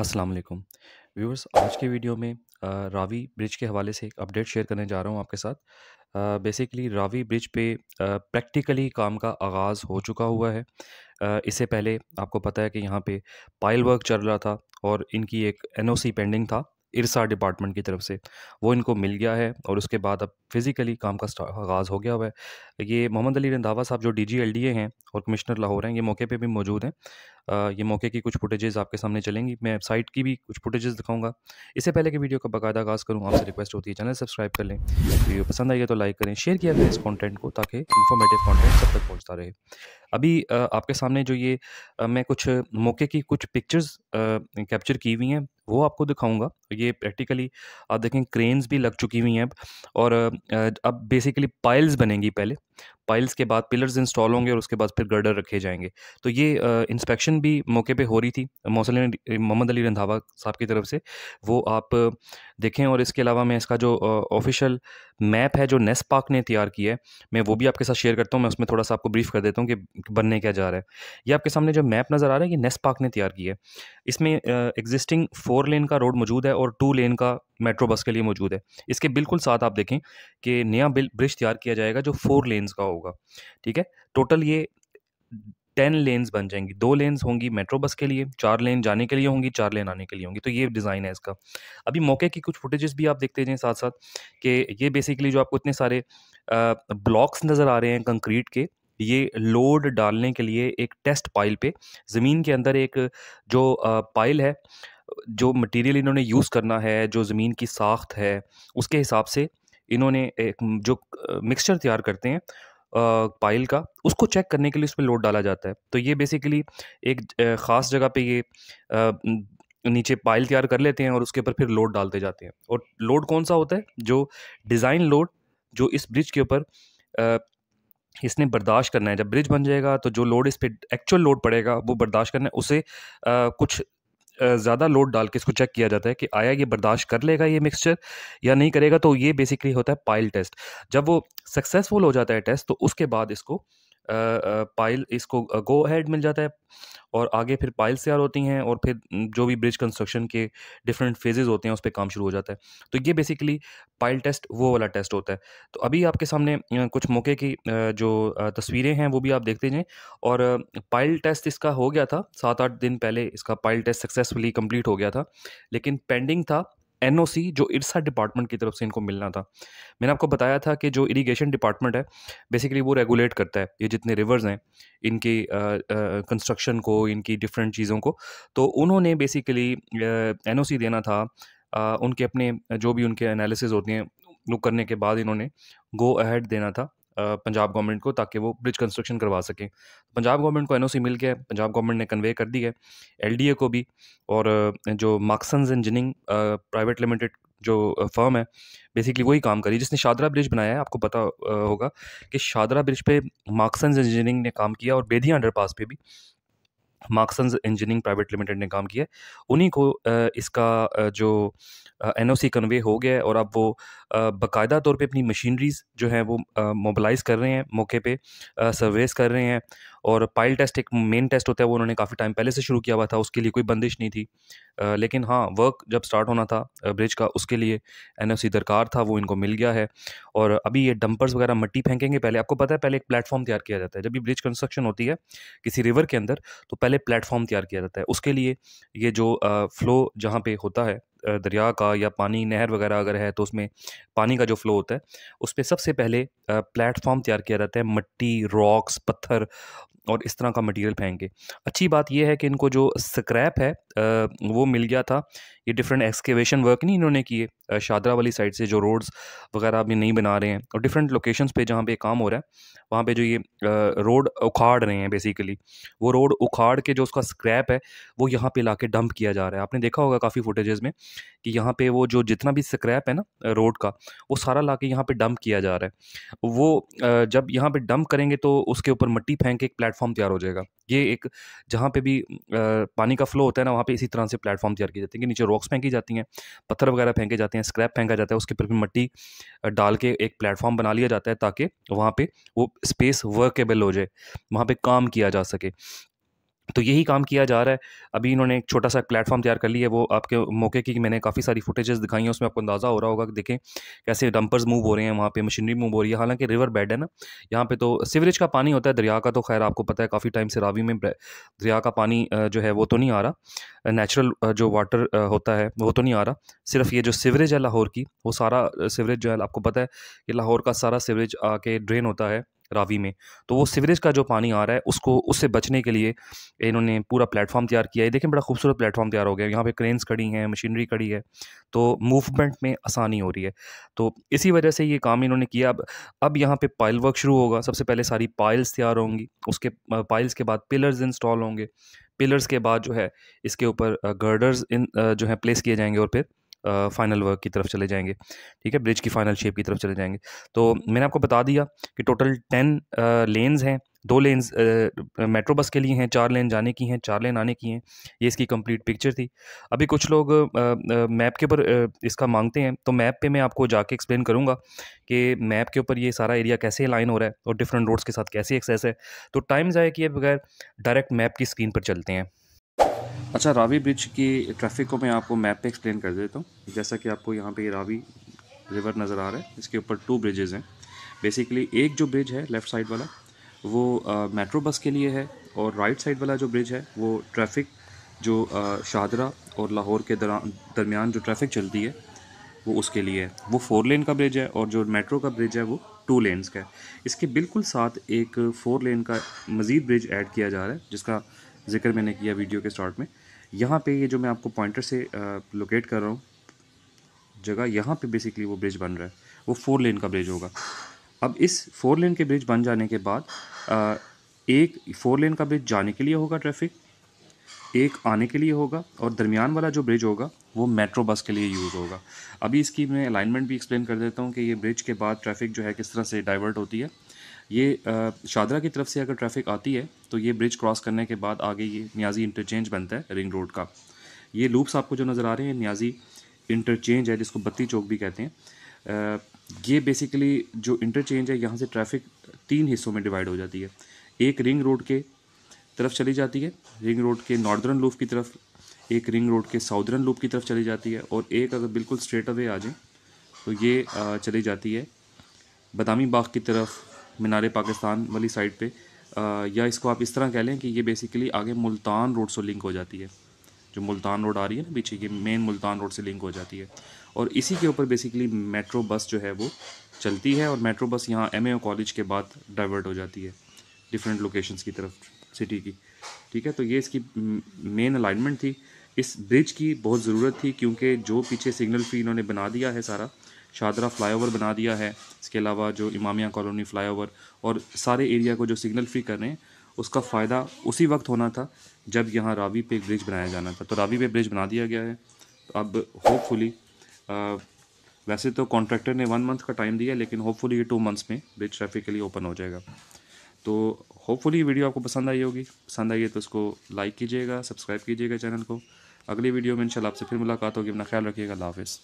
अस्सलाम वालेकुम व्यूअर्स। आज के वीडियो में रावी ब्रिज के हवाले से एक अपडेट शेयर करने जा रहा हूँ आपके साथ। बेसिकली रावी ब्रिज पे प्रैक्टिकली काम का आगाज़ हो चुका हुआ है। इससे पहले आपको पता है कि यहाँ पे पाइल वर्क चल रहा था और इनकी एक एनओसी पेंडिंग था इरसा डिपार्टमेंट की तरफ से। वो इनको मिल गया है और उसके बाद अब फिज़िकली काम का आगाज़ हो गया हुआ है। ये मोहम्मद अली रंधावा साहब जो डीजी एलडीए हैं और कमिश्नर लाहौर हैं, ये मौके पे भी मौजूद हैं। ये मौके की कुछ फुटेजेस आपके सामने चलेंगी। मैं साइट की भी कुछ फुटेजेस दिखाऊंगा। इससे पहले कि वीडियो का बाकायदा आगाज़ करूँ, आपसे रिक्वेस्ट होती है चैनल सब्सक्राइब कर लें, वीडियो पसंद आई है तो लाइक करें, शेयर किया करें इस कंटेंट को, ताकि इन्फॉर्मेटिव कंटेंट सब तक पहुंचता रहे। अभी आपके सामने जो ये मैं कुछ मौके की कुछ पिक्चर्स कैप्चर की हुई हैं वो आपको दिखाऊंगा। ये प्रैक्टिकली आप देखें क्रेन्स भी लग चुकी हुई हैं अब। और अब बेसिकली पाइल्स बनेंगी पहले, पाइल्स के बाद पिलर्स इंस्टॉल होंगे और उसके बाद फिर गर्डर रखे जाएंगे। तो ये इंस्पेक्शन भी मौके पे हो रही थी मोहम्मद अली रंधावा साहब की तरफ से, वो आप देखें। और इसके अलावा मैं इसका जो ऑफिशियल मैप है जो नेस्ट पार्क ने तैयार किया है, मैं वो भी आपके साथ शेयर करता हूँ। मैं उसमें थोड़ा सा आपको ब्रीफ कर देता हूँ कि बनने क्या जा रहा है। ये आपके सामने जो मैप नज़र आ रहा है, ये नेस्ट पार्क ने तैयार किया है। इसमें एग्जिस्टिंग 4 लेन का रोड मौजूद है और 2 लेन का मेट्रो बस के लिए मौजूद है। इसके बिल्कुल साथ आप देखें कि नया ब्रिज तैयार किया जाएगा जो 4 लेन्स का होगा। ठीक है, टोटल ये 10 लेन्स बन जाएंगी। 2 लेन्स होंगी मेट्रो बस के लिए, 4 लेन जाने के लिए होंगी, 4 लेन आने के लिए होंगी। तो ये डिज़ाइन है इसका। अभी मौके की कुछ फुटेजेस भी आप देखते जाएं साथ साथ, कि ये बेसिकली जो आपको इतने सारे ब्लॉक्स नज़र आ रहे हैं कंक्रीट के, ये लोड डालने के लिए एक टेस्ट पाइल पे ज़मीन के अंदर एक जो पाइल है, जो मटेरियल इन्होंने यूज़ करना है, जो ज़मीन की साख्त है, उसके हिसाब से इन्होंने एक जो मिक्सचर तैयार करते हैं पाइल का, उसको चेक करने के लिए उस पे लोड डाला जाता है। तो ये बेसिकली एक ख़ास जगह पे ये नीचे पाइल तैयार कर लेते हैं और उसके ऊपर फिर लोड डालते जाते हैं। और लोड कौन-सा होता है? जो डिज़ाइन लोड, जो इस ब्रिज के ऊपर अ, इसने बर्दाश्त करना है। जब ब्रिज बन जाएगा तो जो लोड इस पे एक्चुअल लोड पड़ेगा वो बर्दाश्त करना है। उसे कुछ ज़्यादा लोड डाल के इसको चेक किया जाता है कि आया ये बर्दाश्त कर लेगा ये मिक्सचर या नहीं करेगा। तो ये बेसिकली होता है पाइल टेस्ट। जब वो सक्सेसफुल हो जाता है टेस्ट, तो उसके बाद इसको पाइल इसको गो अहेड मिल जाता है और आगे फिर पाइल्स तैयार होती हैं और फिर जो भी ब्रिज कंस्ट्रक्शन के डिफरेंट फेजेस होते हैं उस पे काम शुरू हो जाता है। तो ये बेसिकली पाइल टेस्ट वो वाला टेस्ट होता है। तो अभी आपके सामने कुछ मौके की जो तस्वीरें हैं वो भी आप देखते जाएँ। और पाइल टेस्ट इसका हो गया था 7-8 दिन पहले, इसका पाइल टेस्ट सक्सेसफुली कंप्लीट हो गया था। लेकिन पेंडिंग था एनओसी जो इरसा डिपार्टमेंट की तरफ से इनको मिलना था। मैंने आपको बताया था कि जो इरिगेशन डिपार्टमेंट है बेसिकली वो रेगुलेट करता है ये जितने रिवर्स हैं, इनकी कंस्ट्रक्शन को, इनकी डिफरेंट चीज़ों को। तो उन्होंने बेसिकली एनओसी देना था। उनके अपने जो भी उनके एनालिसिस होती हैं वो करने के बाद इन्होंने गो अहेड देना था पंजाब गवर्नमेंट को, ताकि वो ब्रिज कंस्ट्रक्शन करवा सकें। पंजाब गवर्नमेंट को एनओसी मिल गया है, पंजाब गवर्नमेंट ने कन्वे कर दी है एलडीए को भी। और जो मार्क्सन्स इंजीनियरिंग प्राइवेट लिमिटेड जो फर्म है, बेसिकली वही काम करी जिसने शादरा ब्रिज बनाया है। आपको पता होगा कि शादरा ब्रिज पे मार्क्सन्स इंजीनियरिंग ने काम किया और बेदिया अंडरपास पे भी मार्क्सन्स इंजीनियरिंग प्राइवेट लिमिटेड ने काम किया है। उन्हीं को इसका जो एनओसी कन्वे हो गया है और अब वो बाकायदा तौर पे अपनी मशीनरीज जो हैं वो मोबिलाइज़ कर रहे हैं मौके पे, सर्वेस कर रहे हैं। और पाइल टेस्ट एक मेन टेस्ट होता है, वो उन्होंने काफ़ी टाइम पहले से शुरू किया हुआ था, उसके लिए कोई बंदिश नहीं थी। लेकिन हाँ, वर्क जब स्टार्ट होना था ब्रिज का, उसके लिए एनओसी दरकार था, वो इनको मिल गया है। और अभी ये डंपर्स वगैरह मट्टी फेंकेंगे पहले। आपको पता है पहले एक प्लेटफॉर्म तैयार किया जाता है जब भी ब्रिज कंस्ट्रक्शन होती है किसी रिवर के अंदर, तो पहले प्लेटफॉर्म तैयार किया जाता है। उसके लिए ये जो फ्लो जहाँ पे होता है दरिया का या पानी नहर वगैरह अगर है तो उसमें पानी का जो फ्लो होता है उस पे सबसे पहले प्लेटफॉर्म तैयार किया जाता है, मट्टी, रॉक्स, पत्थर और इस तरह का मटेरियल फेंक के। अच्छी बात ये है कि इनको जो स्क्रैप है वो मिल गया था। ये डिफरेंट एक्सकेवेशन वर्क नहीं इन्होंने किए शादरा वाली साइड से, जो रोड्स वगैरह अभी नहीं बना रहे हैं और डिफरेंट लोकेशंस पे जहाँ पे काम हो रहा है वहाँ पे जो ये रोड उखाड़ रहे हैं बेसिकली, वो रोड उखाड़ के जो उसका स्क्रैप है वो यहाँ पे लाके डंप किया जा रहा है। आपने देखा होगा काफ़ी फुटेजेस में कि यहाँ पे वो जो जितना भी स्क्रैप है ना रोड का, वो सारा लाके यहाँ पे डंप किया जा रहा है। वो जब यहाँ पे डंप करेंगे तो उसके ऊपर मिट्टी फेंक के एक प्लेटफॉर्म तैयार हो जाएगा। ये एक जहाँ पे भी पानी का फ्लो होता है ना, वहाँ पे इसी तरह से प्लेटफॉर्म तैयार किए जाते हैं कि नीचे रॉक्स फेंकी जाती हैं, पत्थर वगैरह फेंके जाते हैं, स्क्रैप फेंका जाता है, उसके ऊपर फिर मिट्टी डाल के एक प्लेटफॉर्म बना लिया जाता है ताकि वहाँ पे वो स्पेस वर्केबल हो जाए, वहाँ पे काम किया जा सके। तो यही काम किया जा रहा है। अभी इन्होंने एक छोटा-सा प्लेटफ़ॉर्म तैयार कर लिया है, वो आपके मौके की मैंने काफ़ी सारी फुटेजेस दिखाई हैं, उसमें आपको अंदाज़ा हो रहा होगा कि देखें कैसे डंपर्स मूव हो रहे हैं, वहाँ पे मशीनरी मूव हो रही है। हालाँकि रिवर बेड है ना, यहाँ पे तो सीवरेज का पानी होता है, दरिया का तो ख़ैर आपको पता है काफ़ी टाइम से रावी में दरिया का पानी जो है वो तो नहीं आ रहा। नेचुरल जो वाटर होता है वो तो नहीं आ रहा। सिर्फ़ ये जो सीवरेज है लाहौर की, वो सारा सीवरेज जो है आपको पता है कि लाहौर का सारा सीवरेज आके ड्रेन होता है रावी में। तो वो सीवरेज का जो पानी आ रहा है उसको उससे बचने के लिए इन्होंने पूरा प्लेटफ़ॉर्म तैयार किया है। देखें बड़ा खूबसूरत प्लेटफ़ॉर्म तैयार हो गया है। यहाँ पे क्रेन्स खड़ी हैं, मशीनरी खड़ी है, तो मूवमेंट में आसानी हो रही है। तो इसी वजह से ये काम इन्होंने किया। अब यहाँ पे पाइल वर्क शुरू होगा। सबसे पहले सारी पाइल्स तैयार होंगी, उसके पाइल्स के बाद पिलर्स इंस्टॉल होंगे। पिलर्स के बाद जो है इसके ऊपर गर्डर्स जो है प्लेस किए जाएँगे और फिर फाइनल वर्क की तरफ चले जाएँगे। ठीक है? ब्रिज की फाइनल शेप की तरफ चले जाएँगे। तो मैंने आपको बता दिया कि टोटल 10 लेन्स हैं। 2 लेन्स मेट्रो बस के लिए हैं, 4 लेन जाने की हैं, 4 लेन आने की हैं। ये इसकी कंप्लीट पिक्चर थी। अभी कुछ लोग मैप के ऊपर इसका माँगते हैं, तो मैप पे मैं आपको जाके एक्सप्लेन करूँगा कि मैप के ऊपर ये सारा एरिया कैसे अलाइन हो रहा है और डिफरेंट रोड्स के साथ कैसे एक्सेस है। तो टाइम ज़ाया किए बगैर डायरेक्ट मैप की स्क्रीन पर चलते हैं। अच्छा, रावी ब्रिज की ट्रैफ़िक को मैं आपको मैप पे एक्सप्लेन कर देता हूँ। जैसा कि आपको यहाँ पे रावी रिवर नज़र आ रहा है, इसके ऊपर 2 ब्रिजेज़ हैं। बेसिकली एक जो ब्रिज है लेफ़्ट साइड वाला, वो मेट्रो बस के लिए है, और राइट साइड वाला जो ब्रिज है वो ट्रैफ़िक जो शाहदरा और लाहौर के दरमियान जो ट्रैफ़िक चलती है वो उसके लिए है। वो 4 लेन का ब्रिज है, और जो मेट्रो का ब्रिज है वो 2 लेन्स का है। इसके बिल्कुल साथ एक 4 लेन का मज़ीद ब्रिज ऐड किया जा रहा है, जिसका ज़िक्र मैंने किया वीडियो के स्टार्ट में। यहाँ पे ये जो मैं आपको पॉइंटर से लोकेट कर रहा हूँ जगह, यहाँ पे बेसिकली वो ब्रिज बन रहा है, वो 4 लेन का ब्रिज होगा। अब इस 4 लेन के ब्रिज बन जाने के बाद एक 4 लेन का ब्रिज जाने के लिए होगा ट्रैफिक, एक आने के लिए होगा, और दरमियान वाला जो ब्रिज होगा वो मेट्रो बस के लिए यूज़ होगा। अभी इसकी मैं अलाइनमेंट भी एक्सप्लेन कर देता हूँ कि ये ब्रिज के बाद ट्रैफिक जो है किस तरह से डाइवर्ट होती है। ये शादरा की तरफ से अगर ट्रैफिक आती है तो ये ब्रिज क्रॉस करने के बाद आगे ये नियाज़ी इंटरचेंज बनता है रिंग रोड का। ये लूप्स आपको जो नज़र आ रहे हैं नियाज़ी इंटरचेंज है, जिसको बत्ती चौक भी कहते हैं। ये बेसिकली जो इंटरचेंज है, यहाँ से ट्रैफिक 3 हिस्सों में डिवाइड हो जाती है। एक रिंग रोड के तरफ चली जाती है, रिंग रोड के नॉर्दर्न लूप की तरफ, एक रिंग रोड के साउदर्न लूप की तरफ चली जाती है, और एक अगर बिल्कुल स्ट्रेट अवे आ जाए तो ये चली जाती है बदामी बाग की तरफ, मीनार पाकिस्तान वाली साइड पे, या इसको आप इस तरह कह लें कि ये बेसिकली आगे मुल्तान रोड से लिंक हो जाती है। जो मुल्तान रोड आ रही है ना पीछे, ये मेन मुल्तान रोड से लिंक हो जाती है, और इसी के ऊपर बेसिकली मेट्रो बस जो है वो चलती है, और मेट्रो बस यहाँ MAO कॉलेज के बाद डाइवर्ट हो जाती है डिफरेंट लोकेशंस की तरफ सिटी की। ठीक है, तो ये इसकी मेन अलाइनमेंट थी। इस ब्रिज की बहुत ज़रूरत थी, क्योंकि जो पीछे सिग्नल फ्री इन्होंने बना दिया है सारा, शादरा फ्लाईओवर बना दिया है, इसके अलावा जो इमामिया कॉलोनी फ्लाईओवर और सारे एरिया को जो सिग्नल फ्री कर रहे हैं, उसका फ़ायदा उसी वक्त होना था जब यहाँ रावी पे एक ब्रिज बनाया जाना था। तो रावी पे ब्रिज बना दिया गया है। तो अब होपफुली, वैसे तो कॉन्ट्रैक्टर ने 1 मंथ का टाइम दिया, लेकिन होपफुली ये 2 मंथ्स में ब्रिज ट्रैफिक के लिए ओपन हो जाएगा। तो होपफुली वीडियो आपको पसंद आई होगी। पसंद आई है तो उसको लाइक कीजिएगा, सब्सक्राइब कीजिएगा चैनल को। अगली वीडियो में इंशाल्लाह आपसे फिर मुलाकात होगी। अपना ख्याल रखिएगा। अल्लाह हाफ़िज़।